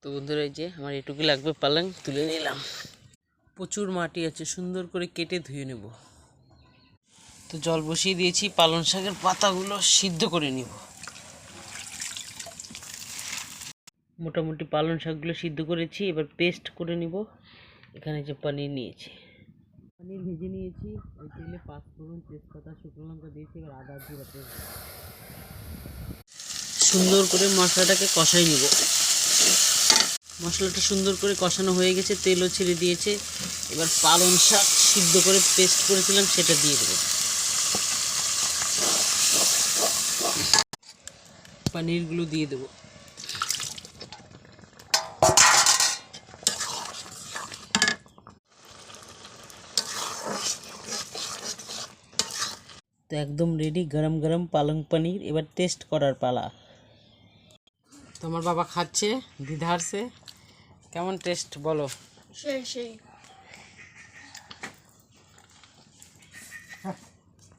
তো বন্ধুরা, এই যে আমার এটুকু লাগবে পালং তুলে নিলাম। প্রচুর মাটি আছে, সুন্দর করে কেটে ধুয়ে নেব। তো জল বসিয়ে দিয়েছি, পালং শাকের পাতাগুলো সিদ্ধ করে নিব। মোটামুটি পালং শাকগুলো সিদ্ধ করেছি, এবার পেস্ট করে নিব। এখানে যে পনির নিয়েছি, পনির ভেজে নিয়েছি। ওই তেলে 5 ফোড়ন, তেজপাতা, শুকনো লঙ্কা দিয়েছি। এবার আদা জিরা পেস্ট সুন্দর করে মশলাটাকে কষাই নিব। মশলাটা সুন্দর করে কষানো হয়ে গেছে, তেলও ছেড়ে দিয়েছে। এবার পালং শাক সিদ্ধ করে পেস্ট করেছিলাম সেটা দিয়ে দেবো। পনিরগুলো দিয়ে দেবো। তো একদম রেডি গরম গরম পালং পনির। এবার টেস্ট করার পালা। তো আমার বাবা খাচ্ছে দ্বিধার সে। কেমন টেস্ট বলো? সেই